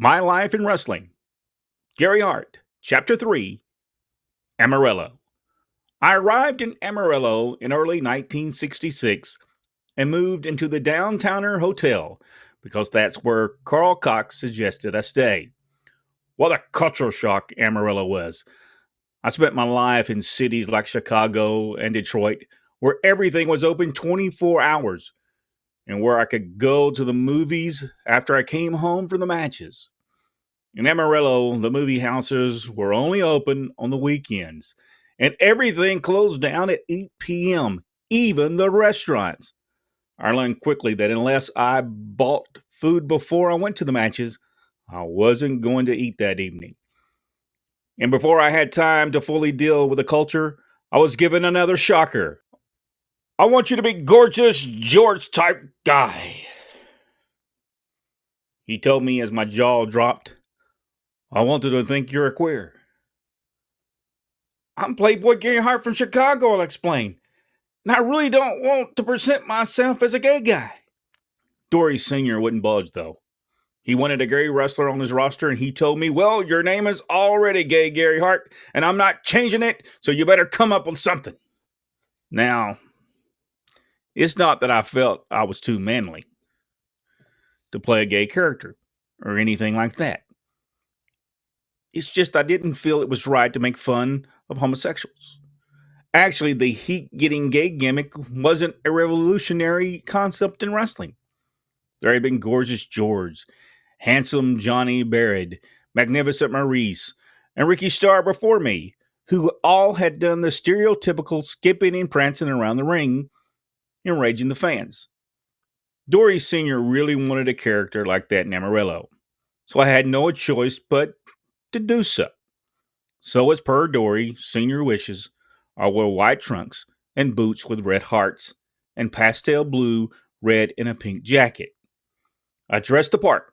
My Life in Wrestling. Gary Hart, Chapter 3, Amarillo. I arrived in Amarillo in early 1966 and moved into the Downtowner Hotel because that's where Carl Cox suggested I stay. What a culture shock Amarillo was. I spent my life in cities like Chicago and Detroit where everything was open 24 hours and where I could go to the movies after I came home from the matches. In Amarillo, the movie houses were only open on the weekends, and everything closed down at 8 p.m., even the restaurants. I learned quickly that unless I bought food before I went to the matches, I wasn't going to eat that evening. And before I had time to fully deal with the culture, I was given another shocker. I want you to be gorgeous George type guy, he told me as my jaw dropped. I wanted to think you're a queer. I'm Playboy Gary Hart from Chicago, I'll explain. And I really don't want to present myself as a gay guy. Dory Sr. wouldn't budge, though. He wanted a gay wrestler on his roster, and he told me, well, your name is already gay, Gary Hart, and I'm not changing it, so you better come up with something. Now, it's not that I felt I was too manly to play a gay character or anything like that. It's just I didn't feel it was right to make fun of homosexuals. Actually, the heat getting gay gimmick wasn't a revolutionary concept in wrestling. There had been Gorgeous George, Handsome Johnny Barrett, Magnificent Maurice, and Ricky Starr before me, who all had done the stereotypical skipping and prancing around the ring, enraging the fans. Dory Sr. really wanted a character like that in Amarillo, so I had no choice but to do so. So, as per Dory Sr. wishes, I wore white trunks and boots with red hearts and pastel blue, red, and a pink jacket. I dressed the part,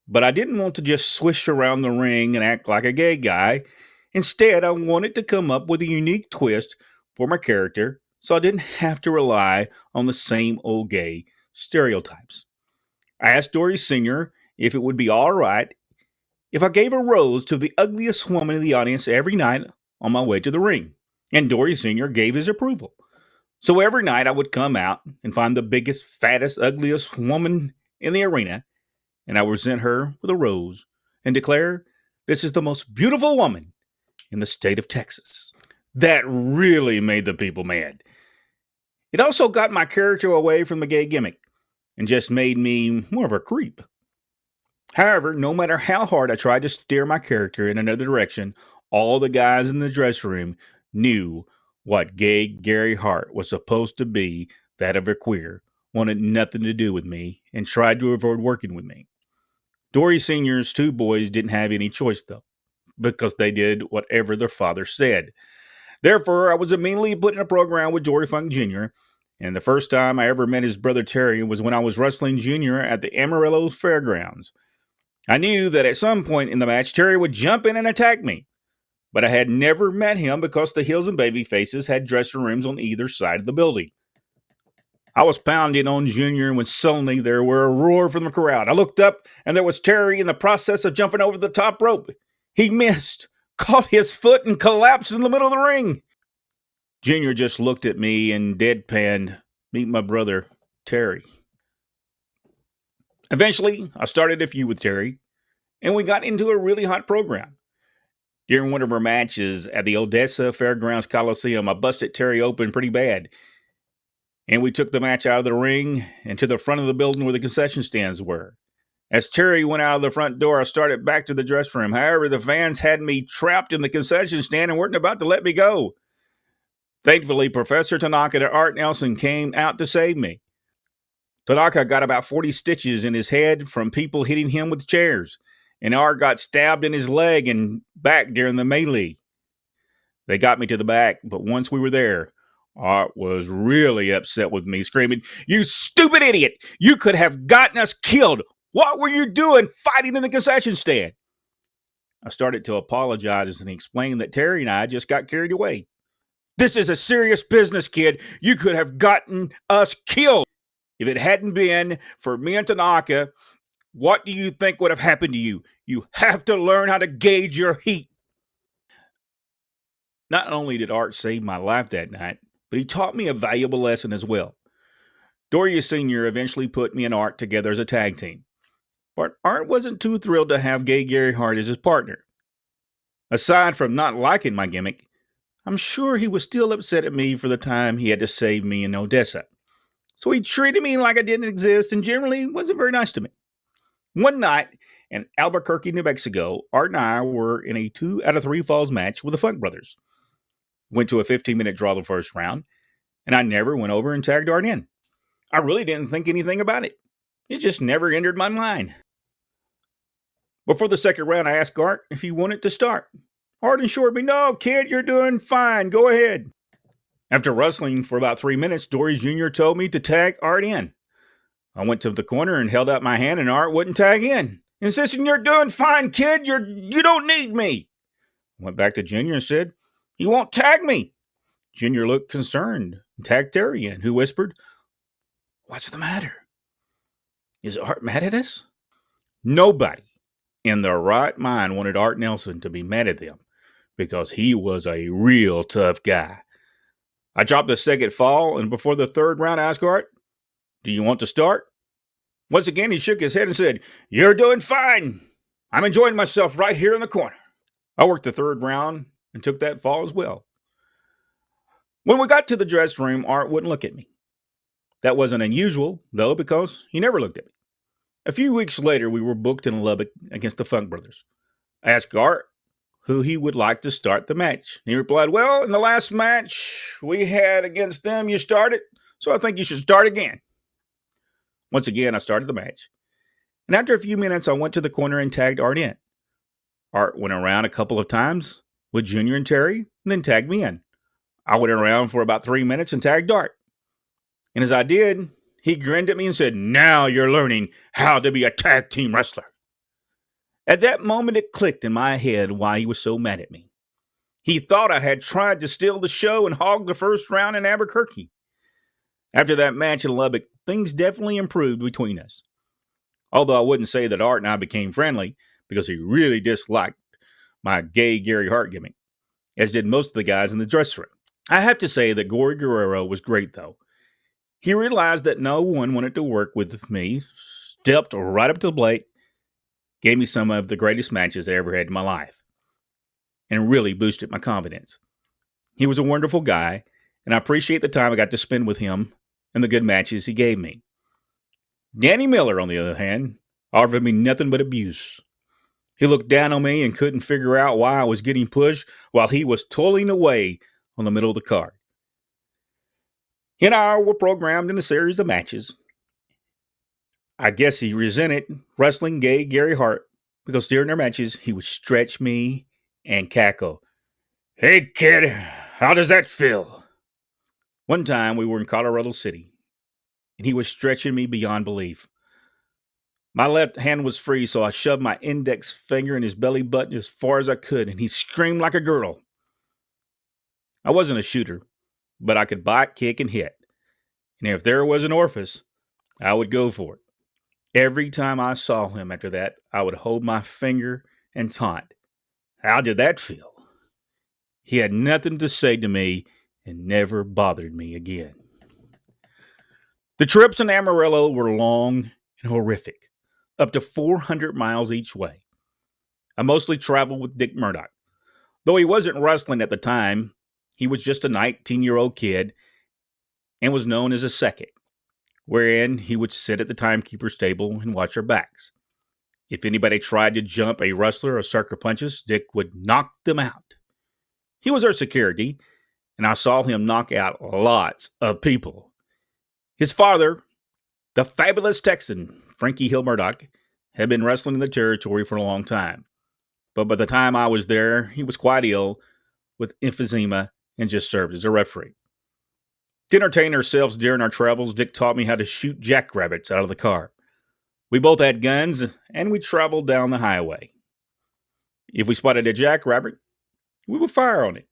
but I didn't want to just swish around the ring and act like a gay guy. Instead, I wanted to come up with a unique twist for my character so I didn't have to rely on the same old gay stereotypes. I asked Dory Sr. if it would be all right if I gave a rose to the ugliest woman in the audience every night on my way to the ring. And Dory Sr. gave his approval. So every night I would come out and find the biggest, fattest, ugliest woman in the arena, and I would present her with a rose and declare, this is the most beautiful woman in the state of Texas. That really made the people mad. It also got my character away from the gay gimmick and just made me more of a creep. However, no matter how hard I tried to steer my character in another direction, all the guys in the dressing room knew what gay Gary Hart was supposed to be, that of a queer, wanted nothing to do with me, and tried to avoid working with me. Dory Sr.'s two boys didn't have any choice, though, because they did whatever their father said. Therefore, I was immediately put in a program with Dory Funk Jr., and the first time I ever met his brother Terry was when I was wrestling Jr. at the Amarillo Fairgrounds. I knew that at some point in the match, Terry would jump in and attack me, but I had never met him because the Hills and Baby Faces had dressing rooms on either side of the building. I was pounding on Junior when suddenly there were a roar from the crowd. I looked up, and there was Terry in the process of jumping over the top rope. He missed, caught his foot, and collapsed in the middle of the ring. Junior just looked at me and deadpanned, meet my brother, Terry. Eventually, I started a feud with Terry, and we got into a really hot program. During one of our matches at the Odessa Fairgrounds Coliseum, I busted Terry open pretty bad, and we took the match out of the ring and to the front of the building where the concession stands were. As Terry went out of the front door, I started back to the dressing room. However, the fans had me trapped in the concession stand and weren't about to let me go. Thankfully, Professor Tanaka and Art Nelson came out to save me. Tanaka got about 40 stitches in his head from people hitting him with chairs, and Art got stabbed in his leg and back during the melee. They got me to the back, but once we were there, Art was really upset with me, screaming, "You stupid idiot! You could have gotten us killed! What were you doing fighting in the concession stand?" I started to apologize and explain that Terry and I just got carried away. "This is a serious business, kid. You could have gotten us killed. If it hadn't been for me and Tanaka, What do you think would have happened to you? You have to learn how to gauge your heat. Not only did Art save my life that night, but he taught me a valuable lesson as well. Doria Sr. eventually put me and Art together as a tag team, but Art wasn't too thrilled to have gay Gary Hart as his partner. Aside from not liking my gimmick, I'm sure he was still upset at me for the time he had to save me in Odessa. So he treated me like I didn't exist and generally wasn't very nice to me. One night in Albuquerque, New Mexico, Art and I were in a 2 out of 3 falls match with the Funk Brothers. Went to a 15-minute draw the first round, and I never went over and tagged Art in. I really didn't think anything about it. It just never entered my mind. Before the second round, I asked Art if he wanted to start. Art assured me, "No, kid, you're doing fine. Go ahead." After wrestling for about 3 minutes, Dory Jr. told me to tag Art in. I went to the corner and held out my hand, and Art wouldn't tag in, insisting, "You're doing fine, kid. You don't need me." I went back to Junior and said, "He won't tag me." Junior looked concerned and tagged Terry in, who whispered, "What's the matter? Is Art mad at us?" Nobody in their right mind wanted Art Nelson to be mad at them because he was a real tough guy. I dropped the second fall, and before the third round, I asked Art, "Do you want to start?" Once again, he shook his head and said, "You're doing fine. I'm enjoying myself right here in the corner." I worked the third round and took that fall as well. When we got to the dressing room, Art wouldn't look at me. That wasn't unusual, though, because he never looked at me. A few weeks later, we were booked in Lubbock against the Funk Brothers. I asked Art who he would like to start the match. He replied, "Well, in the last match we had against them, you started, so I think you should start again." Once again, I started the match. And after a few minutes, I went to the corner and tagged Art in. Art went around a couple of times with Junior and Terry, and then tagged me in. I went around for about 3 minutes and tagged Art. And as I did, he grinned at me and said, "Now you're learning how to be a tag team wrestler." At that moment, it clicked in my head why he was so mad at me. He thought I had tried to steal the show and hog the first round in Albuquerque. After that match in Lubbock, things definitely improved between us. Although I wouldn't say that Art and I became friendly, because he really disliked my gay Gary Hart gimmick, as did most of the guys in the dressing room. I have to say that Gory Guerrero was great, though. He realized that no one wanted to work with me, stepped right up to the plate, gave me some of the greatest matches I ever had in my life, and really boosted my confidence. He was a wonderful guy, and I appreciate the time I got to spend with him and the good matches he gave me. Danny Miller, on the other hand, offered me nothing but abuse. He looked down on me and couldn't figure out why I was getting pushed while he was toiling away on the middle of the card. He and I were programmed in a series of matches. I guess he resented wrestling gay Gary Hart because during their matches he would stretch me and cackle, "Hey kid, how does that feel?" One time we were in Colorado City and he was stretching me beyond belief. My left hand was free, so I shoved my index finger in his belly button as far as I could, and he screamed like a girl. I wasn't a shooter, but I could bite, kick, and hit. And if there was an orifice, I would go for it. Every time I saw him after that, I would hold my finger and taunt, "How did that feel?" He had nothing to say to me and never bothered me again. The trips in Amarillo were long and horrific, up to 400 miles each way. I mostly traveled with Dick Murdoch. Though he wasn't wrestling at the time, he was just a 19-year-old kid and was known as a second, wherein he would sit at the timekeeper's table and watch our backs. If anybody tried to jump a wrestler or sucker punches, Dick would knock them out. He was our security, and I saw him knock out lots of people. His father, the fabulous Texan, Frankie Hill Murdoch, had been wrestling in the territory for a long time. But by the time I was there, he was quite ill with emphysema and just served as a referee. To entertain ourselves during our travels, Dick taught me how to shoot jackrabbits out of the car. We both had guns, and we traveled down the highway. If we spotted a jackrabbit, we would fire on it.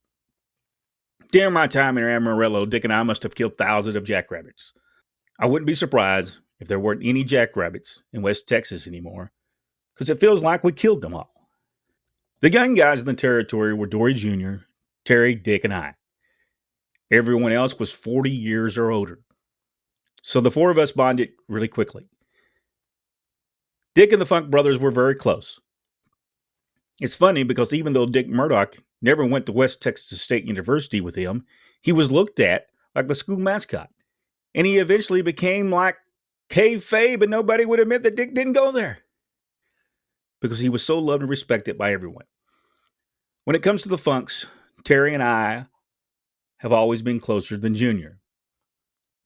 During my time in Amarillo, Dick and I must have killed thousands of jackrabbits. I wouldn't be surprised if there weren't any jackrabbits in West Texas anymore, because it feels like we killed them all. The young guys in the territory were Dory Jr., Terry, Dick, and I. Everyone else was 40 years or older. So the four of us bonded really quickly. Dick and the Funk brothers were very close. It's funny because even though Dick Murdoch never went to West Texas State University with him, he was looked at like the school mascot. And he eventually became like kayfabe, but nobody would admit that Dick didn't go there because he was so loved and respected by everyone. When it comes to the Funks, Terry and I have always been closer than Junior.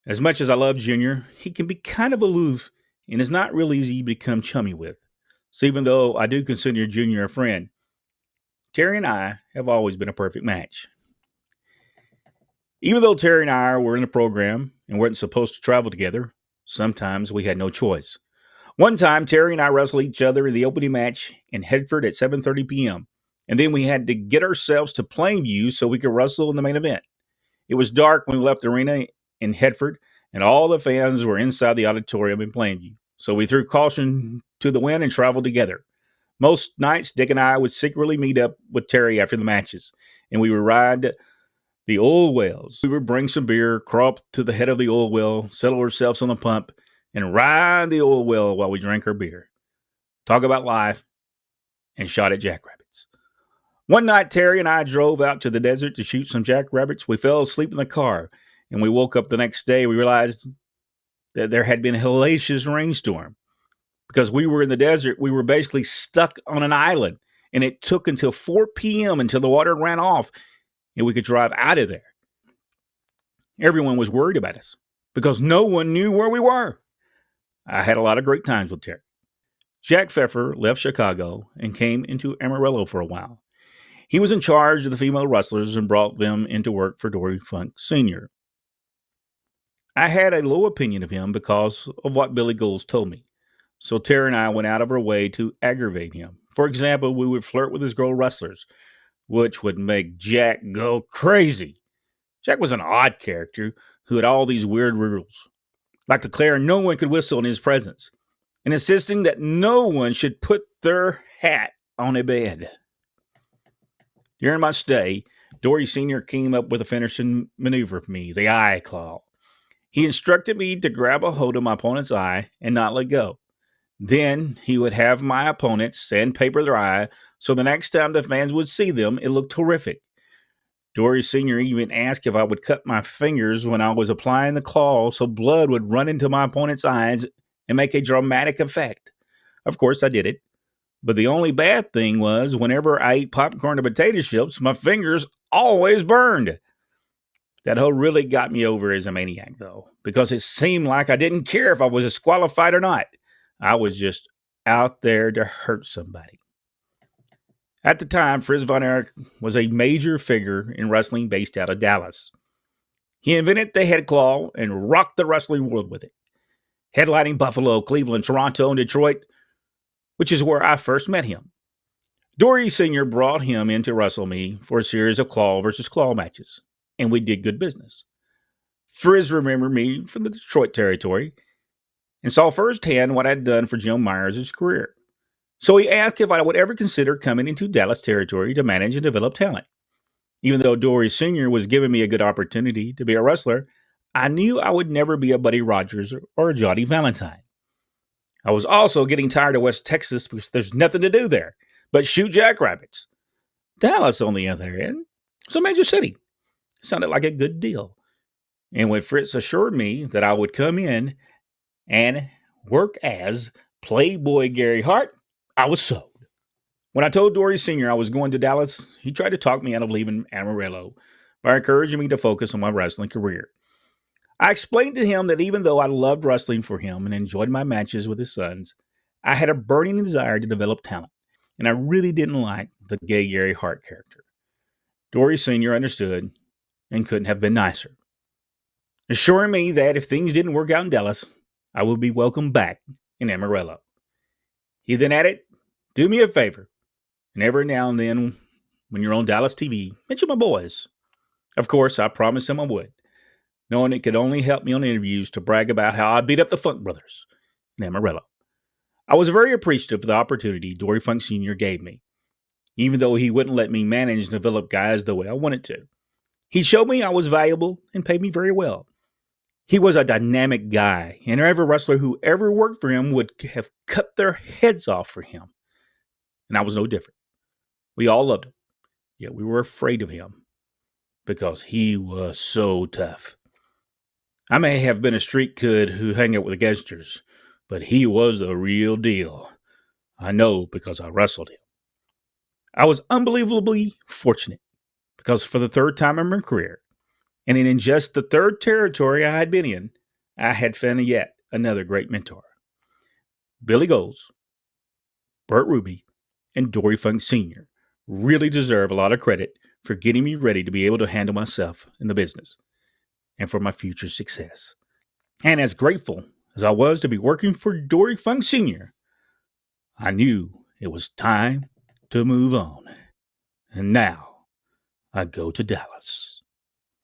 As much as I love Junior, he can be kind of aloof and is not real easy to become chummy with. So even though I do consider Junior a friend, Terry and I have always been a perfect match. Even though Terry and I were in the program and weren't supposed to travel together, sometimes we had no choice. One time, Terry and I wrestled each other in the opening match in Hedford at 7:30 p.m., and then we had to get ourselves to Plainview so we could wrestle in the main event. It was dark when we left the arena in Hedford, and all the fans were inside the auditorium in Plainview. So we threw caution to the wind and traveled together. Most nights, Dick and I would secretly meet up with Terry after the matches, and we would ride the oil wells. We would bring some beer, crawl up to the head of the oil well, settle ourselves on the pump, and ride the oil well while we drank our beer, talk about life, and shot at jackrabbits. One night, Terry and I drove out to the desert to shoot some jackrabbits. We fell asleep in the car, and we woke up the next day. We realized that there had been a hellacious rainstorm. Because we were in the desert, we were basically stuck on an island, and it took until 4 p.m. until the water ran off and we could drive out of there. Everyone was worried about us because no one knew where we were. I had a lot of great times with Terry. Jack Pfeffer left Chicago and came into Amarillo for a while. He was in charge of the female wrestlers and brought them into work for Dory Funk Sr. I had a low opinion of him because of what Billy Gould told me. So Terry and I went out of our way to aggravate him. For example, we would flirt with his girl wrestlers, which would make Jack go crazy. Jack was an odd character who had all these weird rules, like declaring no one could whistle in his presence, and insisting that no one should put their hat on a bed. During my stay, Dory Sr. came up with a finishing maneuver for me, the eye claw. He instructed me to grab a hold of my opponent's eye and not let go. Then he would have my opponents sandpaper their eye so the next time the fans would see them, it looked horrific. Dory Sr. even asked if I would cut my fingers when I was applying the claw so blood would run into my opponent's eyes and make a dramatic effect. Of course, I did it. But the only bad thing was whenever I ate popcorn or potato chips, my fingers always burned. That hoe really got me over as a maniac, though, because it seemed like I didn't care if I was disqualified or not. I was just out there to hurt somebody. At the time, Fritz Von Erich was a major figure in wrestling based out of Dallas. He invented the head claw and rocked the wrestling world with it, headlining Buffalo, Cleveland, Toronto, and Detroit, which is where I first met him. Dory Sr. brought him in to wrestle me for a series of claw versus claw matches, and we did good business. Frizz remembered me from the Detroit territory and saw firsthand what I'd done for Jim Myers' career. So he asked if I would ever consider coming into Dallas territory to manage and develop talent. Even though Dory Sr. was giving me a good opportunity to be a wrestler, I knew I would never be a Buddy Rogers or a Johnny Valentine. I was also getting tired of West Texas because there's nothing to do there but shoot jackrabbits. Dallas, on the other hand, was a major city. Sounded like a good deal. And when Fritz assured me that I would come in and work as Playboy Gary Hart, I was sold. When I told Dory Sr. I was going to Dallas, he tried to talk me out of leaving Amarillo by encouraging me to focus on my wrestling career. I explained to him that even though I loved wrestling for him and enjoyed my matches with his sons, I had a burning desire to develop talent, and I really didn't like the gay Gary Hart character. Dory Sr. understood and couldn't have been nicer, assuring me that if things didn't work out in Dallas, I would be welcome back in Amarillo. He then added, "Do me a favor, and every now and then, when you're on Dallas TV, mention my boys." Of course, I promised him I would. knowing it could only help me on interviews to brag about how I beat up the Funk Brothers in Amarillo. I was very appreciative of the opportunity Dory Funk Sr. gave me, even though he wouldn't let me manage and develop guys the way I wanted to. He showed me I was valuable and paid me very well. He was a dynamic guy, and every wrestler who ever worked for him would have cut their heads off for him. And I was no different. We all loved him, yet we were afraid of him because he was so tough. I may have been a street kid who hung out with the gangsters, but he was the real deal. I know because I wrestled him. I was unbelievably fortunate because for the third time in my career, and in just the third territory I had been in, I had found yet another great mentor. Billy Goals, Bert Ruby, and Dory Funk Sr. really deserve a lot of credit for getting me ready to be able to handle myself in the business and for my future success. And as grateful as I was to be working for Dory Funk Sr., I knew it was time to move on. And now I go to Dallas.